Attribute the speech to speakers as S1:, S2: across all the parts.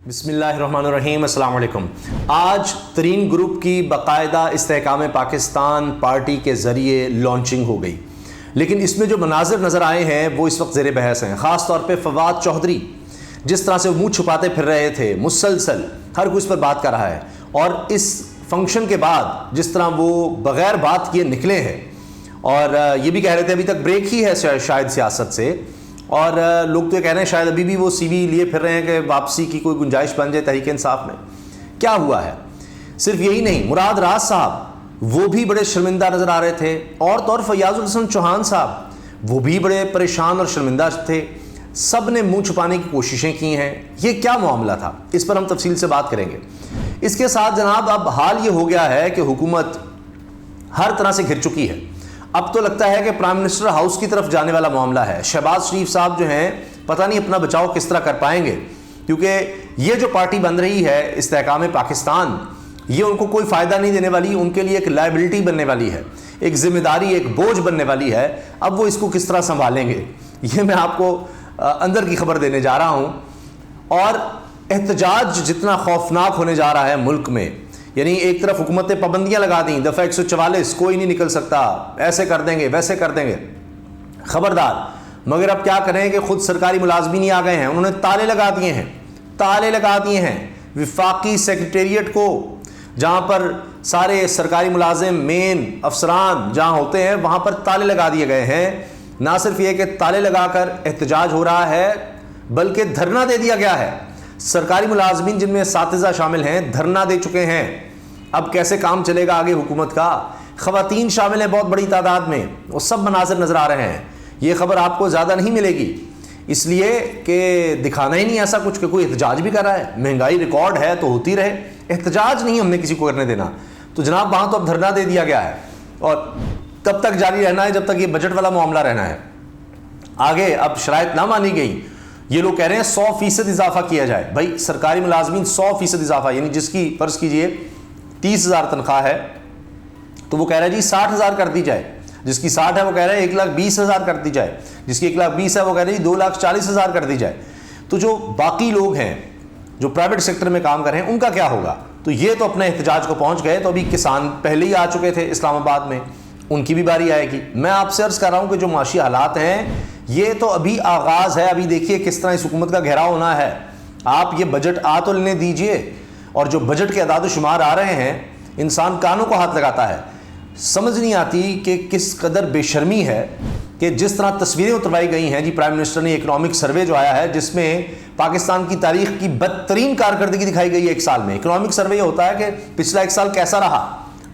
S1: بسم اللہ الرحمن الرحیم، السلام علیکم۔ آج ترین گروپ کی باقاعدہ استحکام پاکستان پارٹی کے ذریعے لانچنگ ہو گئی، لیکن اس میں جو مناظر نظر آئے ہیں وہ اس وقت زیر بحث ہیں۔ خاص طور پہ فواد چوہدری جس طرح سے وہ منہ چھپاتے پھر رہے تھے، مسلسل ہر کوئی اس پر بات کر رہا ہے، اور اس فنکشن کے بعد جس طرح وہ بغیر بات کیے نکلے ہیں اور یہ بھی کہہ رہے تھے ابھی تک بریک ہی ہے شاید سیاست سے، اور لوگ تو یہ کہہ رہے ہیں شاید ابھی بھی وہ سی وی لیے پھر رہے ہیں کہ واپسی کی کوئی گنجائش بن جائے تحریک انصاف میں۔ کیا ہوا ہے؟ صرف یہی نہیں، مراد راز صاحب وہ بھی بڑے شرمندہ نظر آ رہے تھے، اور طور فیاض الحسن چوہان صاحب وہ بھی بڑے پریشان اور شرمندہ تھے۔ سب نے منہ چھپانے کی کوششیں کی ہیں۔ یہ کیا معاملہ تھا، اس پر ہم تفصیل سے بات کریں گے۔ اس کے ساتھ جناب اب حال یہ ہو گیا ہے کہ حکومت ہر طرح سے گھر چکی ہے۔ اب تو لگتا ہے کہ پرائم منسٹر ہاؤس کی طرف جانے والا معاملہ ہے۔ شہباز شریف صاحب جو ہیں پتہ نہیں اپنا بچاؤ کس طرح کر پائیں گے، کیونکہ یہ جو پارٹی بن رہی ہے استحکام پاکستان، یہ ان کو کوئی فائدہ نہیں دینے والی، ان کے لیے ایک لائبلٹی بننے والی ہے، ایک ذمہ داری، ایک بوجھ بننے والی ہے۔ اب وہ اس کو کس طرح سنبھالیں گے، یہ میں آپ کو اندر کی خبر دینے جا رہا ہوں۔ اور احتجاج جتنا خوفناک ہونے جا رہا ہے ملک میں، یعنی ایک طرف حکومت نے پابندیاں لگا دیں، دفعہ 144 کوئی نہیں نکل سکتا، ایسے کر دیں گے ویسے کر دیں گے، خبردار۔ مگر اب کیا کریں کہ خود سرکاری ملازمین ہی آ گئے ہیں، انہوں نے تالے لگا دیے ہیں وفاقی سیکریٹریٹ کو، جہاں پر سارے سرکاری ملازم مین افسران جہاں ہوتے ہیں وہاں پر تالے لگا دیے گئے ہیں۔ نہ صرف یہ کہ تالے لگا کر احتجاج ہو رہا ہے، بلکہ دھرنا دے دیا گیا ہے۔ سرکاری ملازمین جن میں اساتذہ شامل ہیں دھرنا دے چکے ہیں۔ اب کیسے کام چلے گا آگے حکومت کا؟ خواتین شامل ہیں بہت بڑی تعداد میں، وہ سب مناظر نظر آ رہے ہیں۔ یہ خبر آپ کو زیادہ نہیں ملے گی، اس لیے کہ دکھانا ہی نہیں ایسا کچھ کہ کوئی احتجاج بھی کر رہا ہے۔ مہنگائی ریکارڈ ہے تو ہوتی رہے، احتجاج نہیں ہم نے کسی کو کرنے دینا۔ تو جناب وہاں تو اب دھرنا دے دیا گیا ہے، اور کب تک جاری رہنا ہے؟ جب تک یہ بجٹ والا معاملہ رہنا ہے۔ آگے اب شرائط نہ مانی گئی، یہ لوگ کہہ رہے ہیں 100% اضافہ کیا جائے۔ بھائی سرکاری ملازمین 100% اضافہ، یعنی جس کی فرض کیجئے 30,000 تنخواہ ہے تو وہ کہہ رہا ہے جی 60,000 کر دی جائے، جس کی 60 ہے وہ کہہ رہے ہیں 1,20,000 کر دی جائے، جس کی 1,20,000 ہے وہ کہہ رہے ہیں 2,40,000 کر دی جائے۔ تو جو باقی لوگ ہیں جو پرائیویٹ سیکٹر میں کام کر رہے ہیں ان کا کیا ہوگا؟ تو یہ تو اپنے احتجاج کو پہنچ گئے، تو ابھی کسان پہلے ہی آ چکے تھے اسلام آباد میں، ان کی بھی باری آئے گی۔ میں آپ سے عرض کر رہا ہوں کہ جو معاشی حالات ہیں یہ تو ابھی آغاز ہے، ابھی دیکھیے کس طرح اس حکومت کا گھیراؤ ہونا ہے۔ آپ یہ بجٹ آ تو لینے دیجئے، اور جو بجٹ کے اعداد و شمار آ رہے ہیں انسان کانوں کو ہاتھ لگاتا ہے۔ سمجھ نہیں آتی کہ کس قدر بے شرمی ہے کہ جس طرح تصویریں اتروائی گئی ہیں۔ جی پرائم منسٹر نے اکنامک سروے جو آیا ہے جس میں پاکستان کی تاریخ کی بدترین کارکردگی دکھائی گئی ہے ایک سال میں۔ اکنامک سروے یہ ہوتا ہے کہ پچھلا ایک سال کیسا رہا،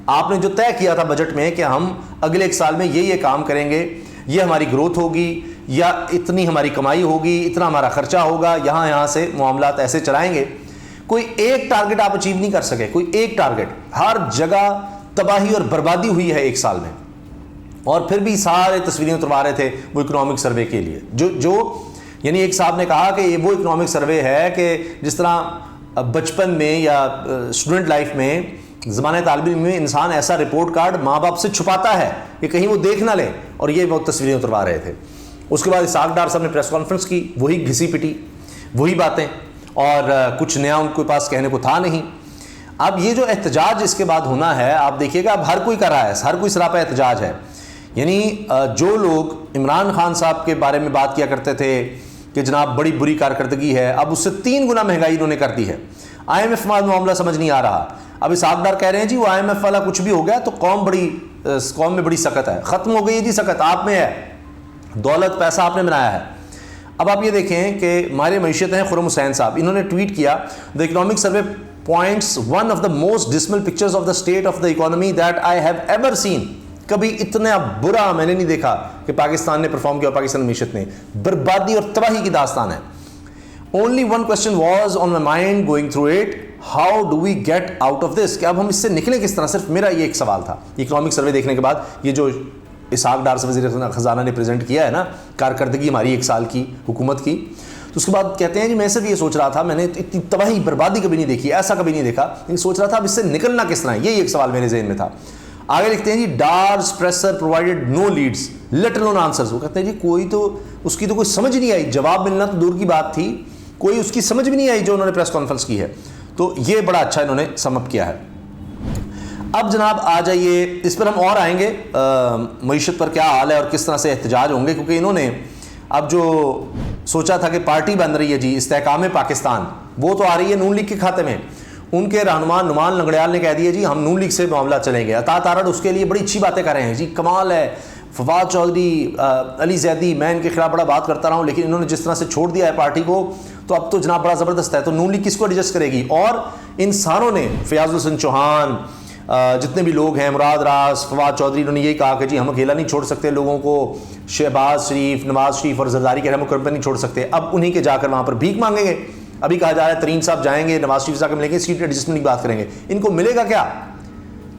S1: آپ نے جو طے کیا تھا بجٹ میں کہ ہم اگلے ایک سال میں یہ کام کریں گے، یہ ہماری گروتھ ہوگی، یا اتنی ہماری کمائی ہوگی، اتنا ہمارا خرچہ ہوگا، یہاں سے معاملات ایسے چلائیں گے۔ کوئی ایک ٹارگٹ آپ اچیو نہیں کر سکے، کوئی ایک ٹارگٹ، ہر جگہ تباہی اور بربادی ہوئی ہے ایک سال میں، اور پھر بھی سارے تصویریں اتروا رہے تھے وہ اکنامک سروے کے لیے، جو یعنی ایک صاحب نے کہا کہ یہ وہ اکنامک سروے ہے کہ جس طرح بچپن میں یا اسٹوڈنٹ لائف میں زمانہ طالب علم میں انسان ایسا رپورٹ کارڈ ماں باپ سے چھپاتا ہے کہ کہیں وہ دیکھ نہ لے، اور یہ وہ تصویریں اتروا رہے تھے۔ اس کے بعد اسحاق ڈار صاحب نے پریس کانفرنس کی، وہی گھسی پٹی وہی باتیں، اور کچھ نیا ان کے پاس کہنے کو تھا نہیں۔ اب یہ جو احتجاج اس کے بعد ہونا ہے، آپ دیکھیے گا اب ہر کوئی کر رہا ہے، ہر کوئی سراپا احتجاج ہے۔ یعنی جو لوگ عمران خان صاحب کے بارے میں بات کیا کرتے تھے کہ جناب بڑی بری کارکردگی ہے، اب اس سے 3 گنا مہنگائی انہوں نے کر دی ہے۔ IMF والا معاملہ سمجھ نہیں آ رہا، اب اسحاق ڈار کہہ رہے ہیں جی وہ IMF والا کچھ بھی ہو گیا تو قوم میں بڑی سکت ہے، ختم ہو گئی ہے جی سکت، آپ میں ہے، دولت پیسہ آپ نے بنایا ہے۔ اب آپ یہ دیکھیں کہ ماہر معیشت ہیں خرم حسین صاحب، انہوں نے ٹویٹ کیا The economic survey points one of the most dismal pictures of the state of the economy that I have ever seen۔ کبھی اتنا برا میں نے نہیں دیکھا کہ پاکستان نے پرفارم کیا، پاکستان معیشت نے بربادی اور تباہی کی داستان ہے۔ Only one question was on my mind going through it, how do we get out of this؟ کہ اب ہم اس سے نکلیں کس طرح؟ صرف میرا یہ ایک سوال تھا اکنامک سروے دیکھنے کے بعد۔ یہ جو اسحاق ڈار سے وزیر خزانہ نے پریزنٹ کیا ہے نا کارکردگی ہماری ایک سال کی حکومت کی، تو اس کے بعد کہتے ہیں جی میں صرف یہ سوچ رہا تھا، میں نے اتنی تباہی بربادی کبھی نہیں دیکھی، ایسا کبھی نہیں دیکھا، لیکن سوچ رہا تھا اب اس سے نکلنا کس طرح ہے، یہی ایک سوال میرے ذہن میں تھا۔ آگے لکھتے ہیں جی ڈارز پریسر پرووائڈڈ نو لیڈز لیٹ الون آنسرز۔ وہ کہتے ہیں جی کوئی تو اس کی تو کوئی سمجھ نہیں آئی، جواب ملنا تو دور کی بات تھی، کوئی اس کی سمجھ بھی نہیں آئی جو انہوں نے پریس کانفرنس کی ہے. تو یہ بڑا اچھا انہوں نے سم اپ کیا ہے. اب جناب آ جائیے, اس پر ہم اور آئیں گے, معیشت پر کیا حال ہے اور کس طرح سے احتجاج ہوں گے, کیونکہ انہوں نے اب جو سوچا تھا کہ پارٹی بن رہی ہے جی استحکام پاکستان, وہ تو آ رہی ہے نون لیگ کے کھاتے میں. ان کے رہنما نعمان لنگڑیال نے کہہ دیا جی ہم نون لیگ سے معاملہ چلیں گے. عطا تارڑ اس کے لیے بڑی اچھی باتیں کر رہے ہیں جی, کمال ہے. فواد چودھری, علی زیدی, میں ان کے خلاف بڑا بات کرتا رہا ہوں, لیکن انہوں نے جس طرح سے چھوڑ دیا ہے پارٹی کو, تو اب تو جناب بڑا زبردست ہے. تو نون لیگ کس کو ایڈجسٹ کرے گی؟ اور ان ساروں نے, فیاض الحسن چوہان, جتنے بھی لوگ ہیں, مراد راز, فواد چودھری, انہوں نے یہی کہا کہ جی ہم اکیلا نہیں چھوڑ سکتے لوگوں کو, شہباز شریف, نواز شریف اور زرداری کے رحم کرم پر نہیں چھوڑ سکتے. اب انہیں کے جا کر وہاں پر بھیک مانگیں گے. ابھی کہا جا رہا ہے ترین صاحب جائیں گے, نواز شریف سے کے ملیں گے, سیٹ ایڈجسٹمنٹ کی بات کریں گے. ان کو ملے گا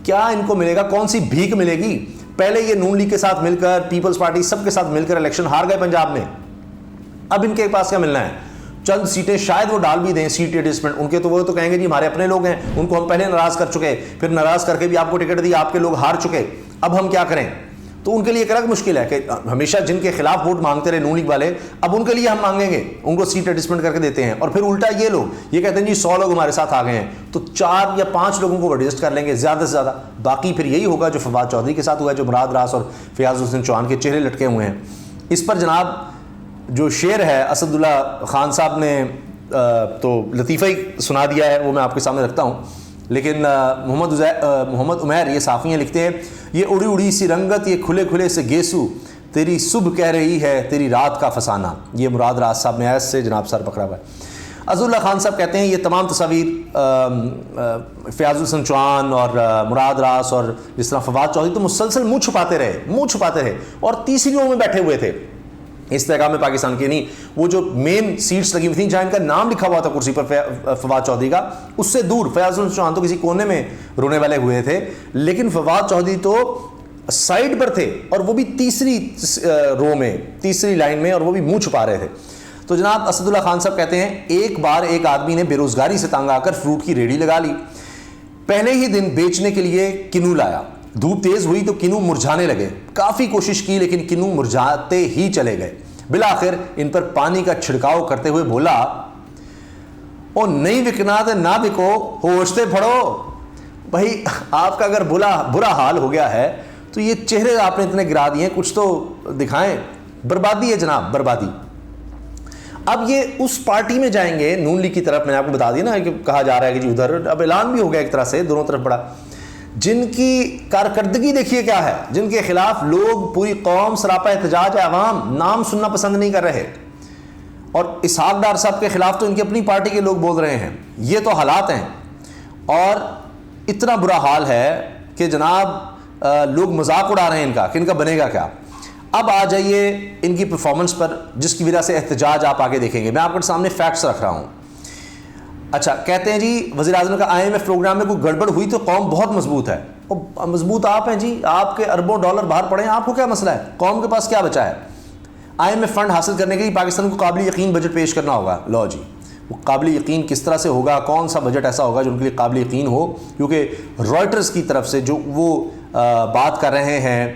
S1: کیا ان کو ملے گا؟ کون سی بھیک ملے گی؟ پہلے یہ نون لیگ کے ساتھ مل کر, پیپلز پارٹی, سب کے ساتھ مل کر الیکشن ہار گئے پنجاب میں. اب ان کے پاس کیا ملنا ہے؟ چند سیٹیں شاید وہ ڈال بھی دیں, سیٹ ایڈجسٹمنٹ. ان کے تو وہ تو کہیں گے جی ہمارے اپنے لوگ ہیں, ان کو ہم پہلے ناراض کر چکے, پھر ناراض کر کے بھی آپ کو ٹکٹ دی, آپ کے لوگ ہار چکے, اب ہم کیا کریں؟ تو ان کے لیے ایک الگ مشکل ہے کہ ہمیشہ جن کے خلاف ووٹ مانگتے رہے نون لیگ والے, اب ان کے لیے ہم مانگیں گے, ان کو سیٹ ایڈجسٹمنٹ کر کے دیتے ہیں. اور پھر الٹا یہ لوگ یہ کہتے ہیں جی 100 لوگ ہمارے ساتھ آ گئے ہیں تو 4 یا 5 لوگوں کو ایڈجسٹ کر لیں گے زیادہ سے زیادہ. باقی پھر یہی ہوگا جو فواد چودھری کے ساتھ ہوا ہے, جو مراد راز اور فیاض حسین چوہان کے چہرے لٹکے ہوئے ہیں. اس پر جناب جو شعر ہے اسد اللہ خان صاحب نے تو لطیفہ ہی سنا دیا ہے, وہ میں آپ کے سامنے رکھتا ہوں. لیکن محمد عمیر یہ صحافی لکھتے ہیں, یہ اڑی اڑی سی رنگت, یہ کھلے کھلے سے گیسو, تیری صبح کہہ رہی ہے تیری رات کا فسانہ. یہ مراد راز صاحب نے ایسے جناب سر پکڑا ہوا ہے. اسد اللہ خان صاحب کہتے ہیں یہ تمام تصاویر فیاض الحسن چوہان اور مراد راز اور جس طرح فواد چودھری تو مسلسل منہ چھپاتے رہے اور تیسری رو میں بیٹھے ہوئے تھے استحکام پاکستان کے. نہیں, وہ جو مین سیٹس لگی ہوئی تھیں جہاں ان کا نام لکھا ہوا تھا کرسی پر فواد چودھری کا, اس سے دور فیاض الحسن چوہان تو کسی کونے میں رونے والے ہوئے تھے, لیکن فواد چودھری تو سائڈ پر تھے اور وہ بھی تیسری رو میں, تیسری لائن میں, اور وہ بھی منہ چھپا رہے تھے. تو جناب اسد اللہ خان صاحب کہتے ہیں ایک بار ایک آدمی نے بے روزگاری سے تنگ آ کر فروٹ کی ریڑھی لگا لی. پہلے ہی دن بیچنے کے لیے کنو لایا, دھوپ تیز ہوئی تو کنو مرجھانے لگے. کافی کوشش کی لیکن کنو مرجھاتے ہی چلے گئے. بالآخر ان پر پانی کا چھڑکاؤ کرتے ہوئے بولا, او نہیں بکنا تو نہ بکو, ہوشتے پھڑو. بھائی آپ کا اگر برا حال ہو گیا ہے تو یہ چہرے آپ نے اتنے گرا دیے, کچھ تو دکھائیں. بربادی ہے جناب, بربادی. اب یہ اس پارٹی میں جائیں گے نون لیگ کی طرف, میں نے آپ کو بتا دیا نا کہ کہا جا رہا ہے کہ جی ادھر, اب اعلان بھی ہو گیا ایک طرح سے دونوں طرف بڑا, جن کی کارکردگی دیکھیے کیا ہے, جن کے خلاف لوگ, پوری قوم سراپا احتجاج ہے, عوام نام سننا پسند نہیں کر رہے. اور اسحاق ڈار صاحب کے خلاف تو ان کی اپنی پارٹی کے لوگ بول رہے ہیں. یہ تو حالات ہیں, اور اتنا برا حال ہے کہ جناب لوگ مذاق اڑا رہے ہیں ان کا کہ ان کا بنے گا کیا. اب آ جائیے ان کی پرفارمنس پر, جس کی وجہ سے احتجاج آپ آگے دیکھیں گے. میں آپ کے سامنے فیکٹس رکھ رہا ہوں. اچھا, کہتے ہیں جی وزیر اعظم کا IMF پروگرام میں کوئی گڑبڑ ہوئی تو قوم بہت مضبوط ہے. مضبوط آپ ہیں جی, آپ کے اربوں ڈالر باہر پڑے ہیں, آپ کو کیا مسئلہ ہے؟ قوم کے پاس کیا بچا ہے؟ IMF فنڈ حاصل کرنے کے لیے پاکستان کو قابل یقین بجٹ پیش کرنا ہوگا. لو جی, وہ قابل یقین کس طرح سے ہوگا؟ کون سا بجٹ ایسا ہوگا جو ان کے لیے قابل یقین ہو؟ کیونکہ رائٹرز کی طرف سے جو وہ بات کر رہے ہیں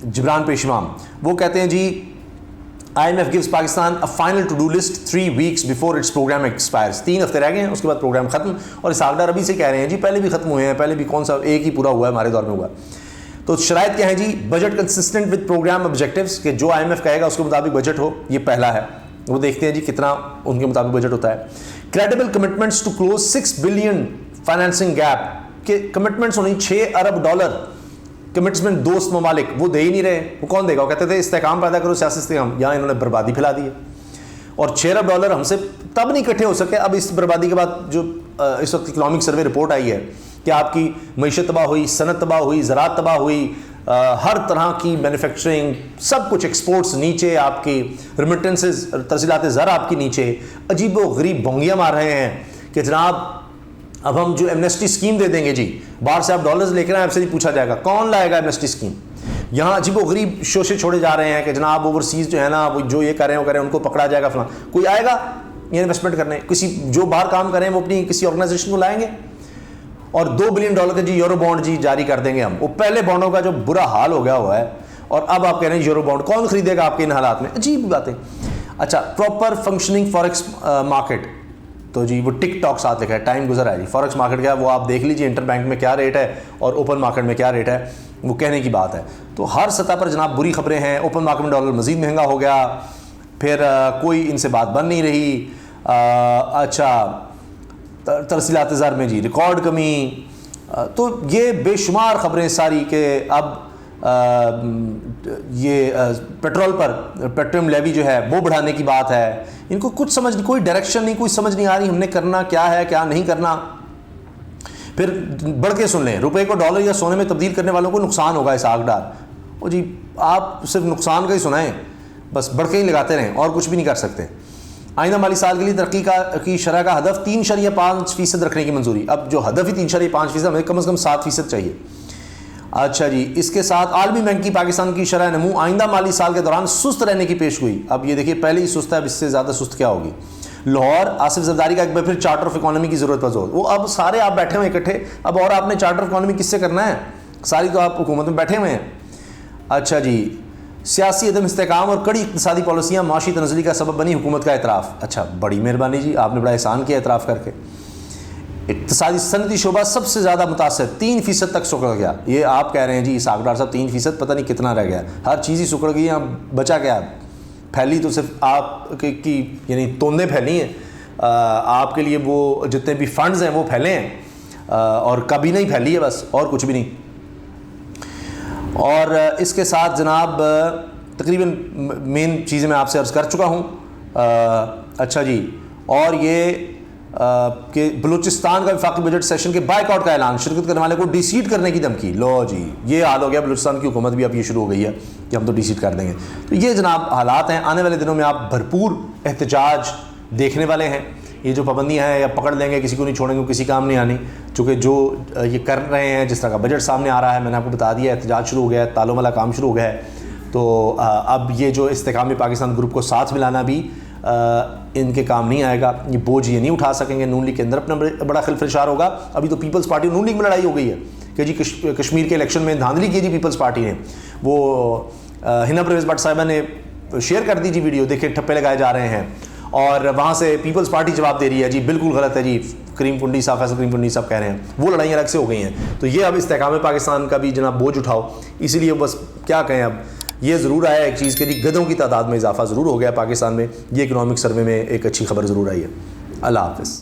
S1: جبران پیشوام, وہ کہتے ہیں جی IMF gives Pakistan a final to-do list 3 weeks before its program expires. 3 ہفتے رہ گئے ہیں, اس کے بعد پروگرام ختم. اور اسحاق ڈار ابھی سے کہہ رہے ہیں جی پہلے بھی ختم ہوئے ہیں, پہلے بھی کون سا ایک ہی پورا ہوا ہے ہمارے دور میں ہوا. تو شرائط کیا ہیں جی؟ Budget consistent with program objectives, کہ جو IMF کہے گا اس کے مطابق بجٹ ہو, یہ پہلا ہے. وہ دیکھتے ہیں جی کتنا ان کے مطابق بجٹ ہوتا ہے. Credible commitments to close 6 billion financing gap, کہ کمٹمنٹس ہونی $6 ارب. کمٹمنٹ دوست ممالک وہ دے ہی نہیں رہے. وہ کون دے گا؟ وہ کہتے تھے استحکام پیدا کرو, سیاسی استحکام. یہاں انہوں نے بربادی پھیلا دی ہے, اور $6 ارب ہم سے تب نہیں اکٹھے ہو سکے. اب اس بربادی کے بعد جو اس وقت اکنامک سروے رپورٹ آئی ہے کہ آپ کی معیشت تباہ ہوئی, صنعت تباہ ہوئی, زراعت تباہ ہوئی, ہر طرح کی مینوفیکچرنگ سب کچھ, ایکسپورٹس نیچے, آپ کی ریمیٹنسز ترسیلات زر آپ کی نیچے. عجیب و غریب بھونگیاں مار رہے ہیں کہ جناب اب ہم جو ایمنسٹی اسکیم دے دیں گے جی, باہر سے آپ ڈالرز لے کر آئیں, آپ سے نہیں پوچھا جائے گا کون لائے گا ایمنسٹی اسکیم. یہاں عجیب و غریب شوشے چھوڑے جا رہے ہیں کہ جناب اوورسیز جو ہے نا, وہ جو یہ کر رہے ہیں وہ کریں, ان کو پکڑا جائے گا فلاں. کوئی آئے گا یہ انویسٹمنٹ کرنے؟ کسی جو باہر کام کریں وہ اپنی کسی آرگنائزیشن کو لائیں گے, اور $2 بلین کے جی یورو بانڈ جی جاری کر دیں گے ہم. وہ پہلے بانڈوں کا جو برا حال ہو گیا ہوا ہے, اور اب آپ کہہ رہے ہیں یورو بانڈ کون خریدے گا آپ کے ان حالات میں؟ عجیب باتیں. اچھا پراپر فنکشننگ فوریکس مارکیٹ، تو جی وہ ٹک ٹاک ساتھ لکھا ہے، ٹائم گزر ہے جی، فوریکس مارکیٹ کیا ہے وہ آپ دیکھ لیجیے، انٹر بینک میں کیا ریٹ ہے اور اوپن مارکیٹ میں کیا ریٹ ہے، وہ کہنے کی بات ہے۔ تو ہر سطح پر جناب بری خبریں ہیں، اوپن مارکیٹ میں ڈالر مزید مہنگا ہو گیا، پھر کوئی ان سے بات بن نہیں رہی، اچھا ترسیلات زر میں جی ریکارڈ کمی، تو یہ بے شمار خبریں ساری کہ اب یہ پیٹرول پر پیٹرولیم لیوی جو ہے وہ بڑھانے کی بات ہے، ان کو کچھ سمجھ نہیں، کوئی ڈائریکشن نہیں، کوئی سمجھ نہیں آ رہی ہم نے کرنا کیا ہے کیا نہیں کرنا۔ پھر بڑھ کے سن لیں، روپے کو ڈالر یا سونے میں تبدیل کرنے والوں کو نقصان ہوگا اسحاق ڈار، وہ جی آپ صرف نقصان کا ہی سنائیں، بس بڑھ کے ہی لگاتے رہیں اور کچھ بھی نہیں کر سکتے۔ آئندہ مالی سال کے لیے ترقی کی شرح کا ہدف 3.5% رکھنے کی منظوری، اب جو ہدف ہی 3.5%، ہمیں کم از کم 7% چاہیے۔ اچھا جی، اس کے ساتھ عالمی بینک کی پاکستان کی شرح نمو آئندہ مالی سال کے دوران سست رہنے کی پیشگوئی، اب یہ دیکھیے پہلے ہی سست ہے، اب اس سے زیادہ سست کیا ہوگی۔ لاہور، آصف زرداری کا ایک بار پھر چارٹر آف اکانومی کی ضرورت پر زور، وہ اب سارے آپ بیٹھے ہوئے اکٹھے، اب اور آپ نے چارٹر آف اکانومی کس سے کرنا ہے، ساری تو آپ حکومت میں بیٹھے ہوئے ہیں۔ اچھا جی، سیاسی عدم استحکام اور کڑی اقتصادی پالیسیاں معاشی تنزلی کا سبب بنی، حکومت کا اعتراف، اچھا بڑی مہربانی جی، آپ نے بڑا احسان کیا اعتراف کر کے۔ اقتصادی صنعتی شعبہ سب سے زیادہ متاثر، 3% تک سکڑ گیا، یہ آپ کہہ رہے ہیں جی اسحاق ڈار صاحب 3%، پتہ نہیں کتنا رہ گیا، ہر چیز ہی سکڑ گئی ہے، بچا کیا، پھیلی تو صرف آپ کی یعنی توندیں پھیلی ہیں، آپ کے لیے وہ جتنے بھی فنڈز ہیں وہ پھیلے ہیں، اور کبھی نہیں پھیلی ہے بس، اور کچھ بھی نہیں۔ اور اس کے ساتھ جناب تقریباً مین چیزیں میں آپ سے عرض کر چکا ہوں۔ اچھا جی، اور یہ کہ بلوچستان کا وفاقی بجٹ سیشن کے بائیک آؤٹ کا اعلان، شرکت کرنے والے کو ڈی سیٹ کرنے کی دھمکی، لو جی یہ حال ہو گیا، بلوچستان کی حکومت بھی اب یہ شروع ہو گئی ہے کہ ہم تو ڈی سیٹ کر دیں گے۔ تو یہ جناب حالات ہیں، آنے والے دنوں میں آپ بھرپور احتجاج دیکھنے والے ہیں، یہ جو پابندیاں ہیں یا پکڑ لیں گے، کسی کو نہیں چھوڑیں گے، کسی کام نہیں آنی، چونکہ جو یہ کر رہے ہیں، جس طرح کا بجٹ سامنے آ رہا ہے، میں نے آپ کو بتا دیا احتجاج شروع ہو گیا ہے، تالوں والا کام شروع ہو گیا ہے۔ تو اب یہ جو استحکام پاکستان گروپ کو ساتھ ملانا بھی ان کے کام نہیں آئے گا، یہ بوجھ یہ نہیں اٹھا سکیں گے، نون لیگ کے اندر اپنا بڑا خلف انشار ہوگا۔ ابھی تو پیپلز پارٹی نون لیگ میں لڑائی ہو گئی ہے کہ جی کشمیر کے الیکشن میں دھاندلی کی جی پیپلز پارٹی نے، وہ ہنا پرویز بٹ صاحبہ نے شیئر کر دی جی ویڈیو، دیکھیں ٹھپے لگائے جا رہے ہیں، اور وہاں سے پیپلز پارٹی جواب دے رہی ہے جی بالکل غلط ہے جی، کریم کنڈی صاحب، فیصل کریم کنڈی صاحب کہہ رہے ہیں، وہ لڑائیاں الگ سے ہو گئی ہیں۔ تو یہ اب استحکام پاکستان کا بھی جناب بوجھ اٹھاؤ، اسی لیے بس کیا کہیں، اب یہ ضرور آیا ایک چیز کہ جی گدھوں کی تعداد میں اضافہ ضرور ہو گیا پاکستان میں، یہ اکنامک سروے میں ایک اچھی خبر ضرور آئی ہے۔ اللہ حافظ۔